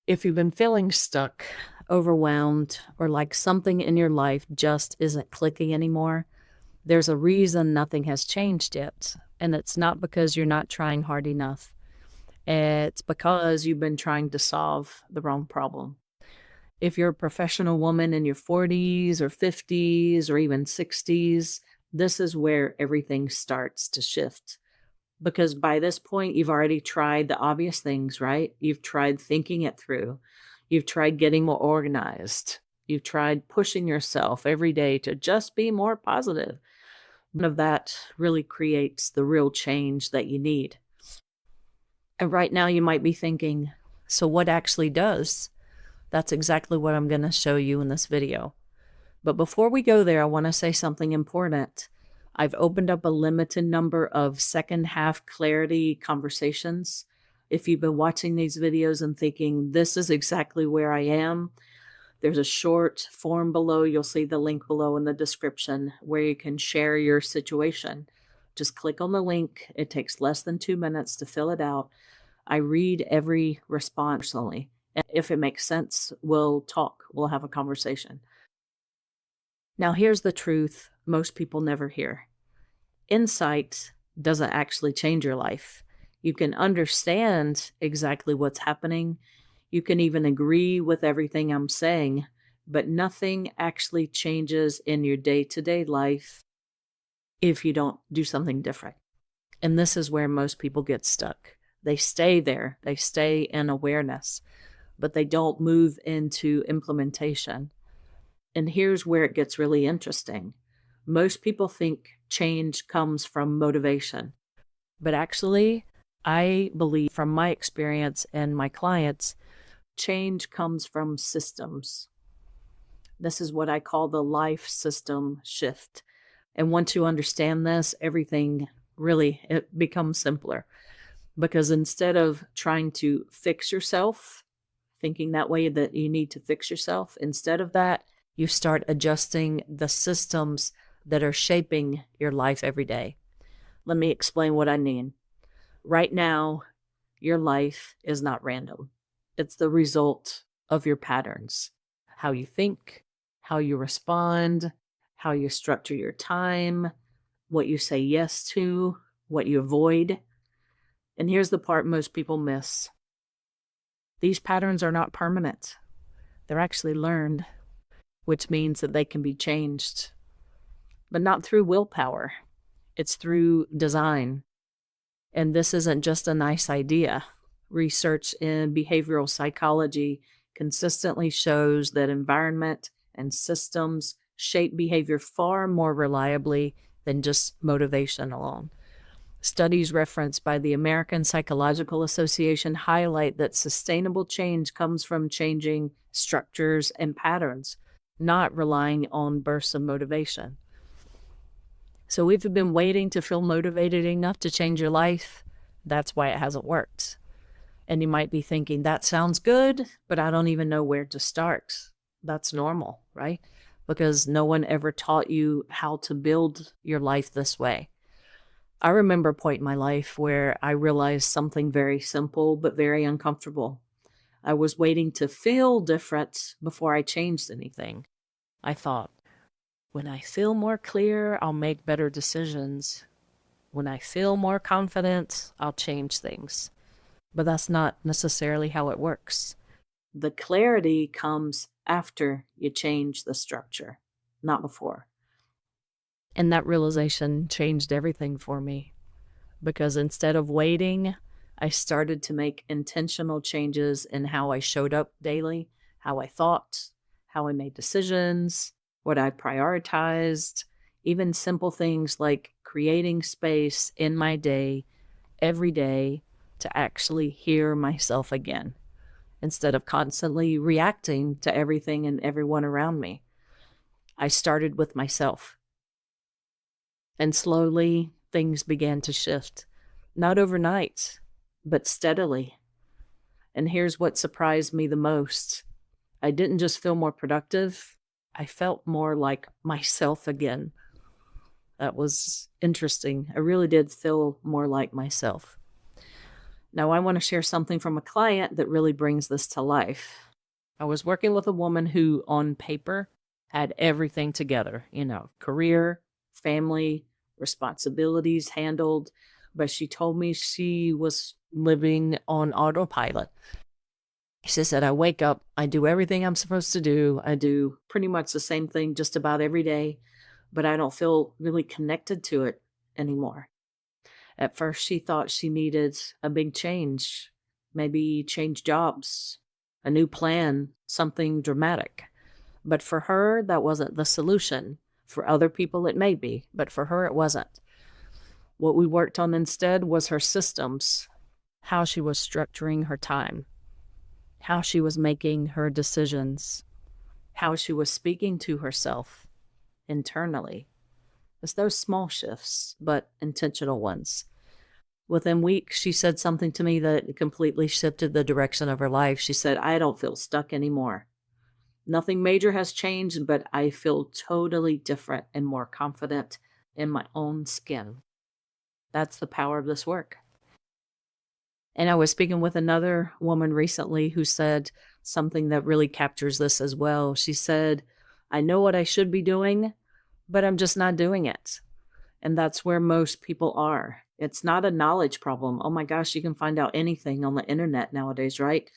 If you've been feeling stuck, overwhelmed, or like something in your life just isn't clicking anymore, there's a reason nothing has changed yet. And it's not because you're not trying hard enough. It's because you've been trying to solve the wrong problem. If you're a professional woman in your 40s or 50s or even 60s, this is where everything starts to shift. Because by this point, you've already tried the obvious things, right? You've tried thinking it through. You've tried getting more organized. You've tried pushing yourself every day to just be more positive. None of that really creates the real change that you need. And right now you might be thinking, so what actually does? That's exactly what I'm going to show you in this video. But before we go there, I want to say something important. I've opened up a limited number of second half clarity conversations. If you've been watching these videos and thinking, this is exactly where I am, there's a short form below. You'll see the link below in the description where you can share your situation. Just click on the link. It takes less than 2 minutes to fill it out. I read every response personally. And if it makes sense, we'll talk. We'll have a conversation. Now, here's the truth most people never hear. Insight doesn't actually change your life. You can understand exactly what's happening. You can even agree with everything I'm saying, but nothing actually changes in your day-to-day life if you don't do something different. And this is where most people get stuck. They stay there. They stay in awareness, but they don't move into implementation. And here's where it gets really interesting. Most people think change comes from motivation, but actually, I believe from my experience and my clients, change comes from systems. This is what I call the life system shift. And once you understand this, everything really, it becomes simpler. Because instead of trying to fix yourself, thinking that way that you need to fix yourself, instead of that, you start adjusting the systems that are shaping your life every day. Let me explain what I mean. Right now, your life is not random. It's the result of your patterns, how you think, how you respond, how you structure your time, what you say yes to, what you avoid. And here's the part most people miss. These patterns are not permanent. They're actually learned, which means that they can be changed, but not through willpower. It's through design. And this isn't just a nice idea. Research in behavioral psychology consistently shows that environment and systems shape behavior far more reliably than just motivation alone. Studies referenced by the American Psychological Association highlight that sustainable change comes from changing structures and patterns, not relying on bursts of motivation. So if you've been waiting to feel motivated enough to change your life, that's why it hasn't worked. And you might be thinking, that sounds good, but I don't even know where to start. That's normal, right? Because no one ever taught you how to build your life this way. I remember a point in my life where I realized something very simple but very uncomfortable. I was waiting to feel different before I changed anything. I thought, when I feel more clear, I'll make better decisions. When I feel more confident, I'll change things. But that's not necessarily how it works. The clarity comes after you change the structure, not before. And that realization changed everything for me. Because instead of waiting, I started to make intentional changes in how I showed up daily, how I thought, how I made decisions, what I prioritized, even simple things like creating space in my day, every day, to actually hear myself again, instead of constantly reacting to everything and everyone around me. I started with myself. And slowly, things began to shift. Not overnight, but steadily. And here's what surprised me the most. I didn't just feel more productive. I felt more like myself again. That was interesting. I really did feel more like myself. Now, I want to share something from a client that really brings this to life. I was working with a woman who, on paper, had everything together, career, family, responsibilities handled, but she told me she was living on autopilot. She said, I wake up, I do everything I'm supposed to do. I do pretty much the same thing just about every day, but I don't feel really connected to it anymore. At first, she thought she needed a big change, maybe change jobs, a new plan, something dramatic. But for her, that wasn't the solution. For other people, it may be, but for her, it wasn't. What we worked on instead was her systems, how she was structuring her time, how she was making her decisions, how she was speaking to herself internally. It's those small shifts, but intentional ones. Within weeks, she said something to me that completely shifted the direction of her life. She said, I don't feel stuck anymore. Nothing major has changed, but I feel totally different and more confident in my own skin. That's the power of this work. And I was speaking with another woman recently who said something that really captures this as well. She said, I know what I should be doing, but I'm just not doing it. And that's where most people are. It's not a knowledge problem. Oh my gosh, you can find out anything on the internet nowadays, right?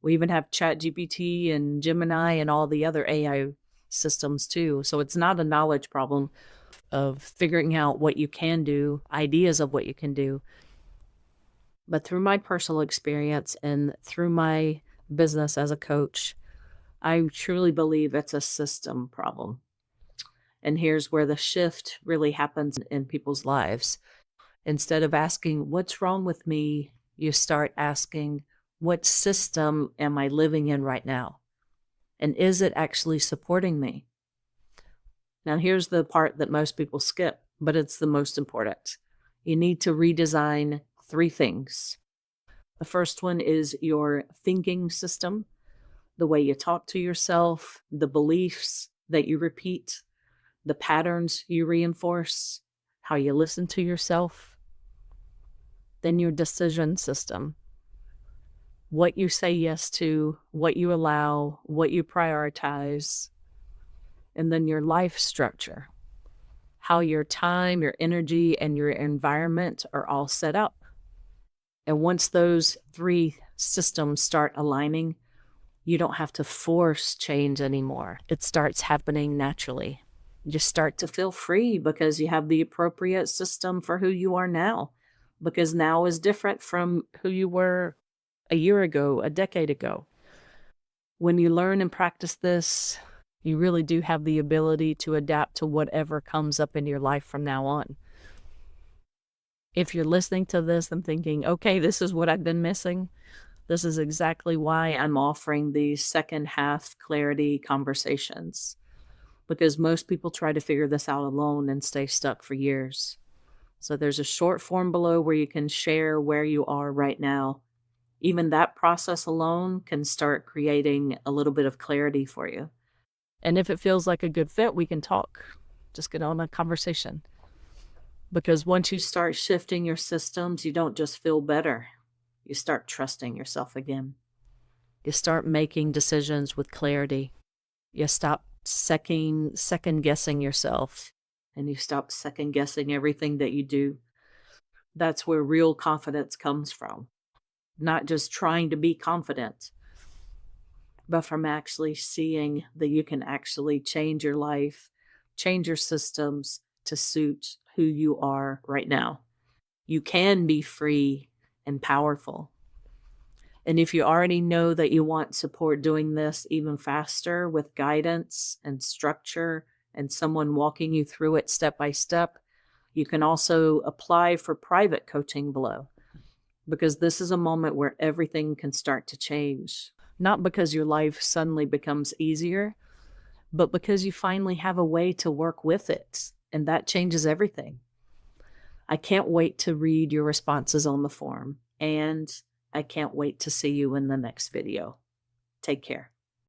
We even have ChatGPT and Gemini and all the other AI systems too. So it's not a knowledge problem of figuring out what you can do, ideas of what you can do. But through my personal experience and through my business as a coach, I truly believe it's a system problem. And here's where the shift really happens in people's lives. Instead of asking, what's wrong with me? You start asking, what system am I living in right now? And is it actually supporting me? Now, here's the part that most people skip, but it's the most important. You need to redesign 3 things. The first one is your thinking system, the way you talk to yourself, the beliefs that you repeat, the patterns you reinforce, how you listen to yourself. Then your decision system, what you say yes to, what you allow, what you prioritize. And then your life structure, how your time, your energy, and your environment are all set up. And once those 3 systems start aligning, you don't have to force change anymore. It starts happening naturally. You start to feel free because you have the appropriate system for who you are now. Because now is different from who you were a year ago, a decade ago. When you learn and practice this, you really do have the ability to adapt to whatever comes up in your life from now on. If you're listening to this and thinking, okay, this is what I've been missing, this is exactly why I'm offering these second half clarity conversations. Because most people try to figure this out alone and stay stuck for years. So there's a short form below where you can share where you are right now. Even that process alone can start creating a little bit of clarity for you. And if it feels like a good fit, we can talk. Just get on a conversation. Because once you start shifting your systems, you don't just feel better. You start trusting yourself again. You start making decisions with clarity. You stop second guessing yourself, and you stop second guessing everything that you do. That's where real confidence comes from. Not just trying to be confident, but from actually seeing that you can actually change your life, change your systems to suit who you are right now. You can be free and powerful. And if you already know that you want support doing this even faster with guidance and structure and someone walking you through it step by step, you can also apply for private coaching below. Because this is a moment where everything can start to change. Not because your life suddenly becomes easier, but because you finally have a way to work with it. And that changes everything. I can't wait to read your responses on the forum. And I can't wait to see you in the next video. Take care.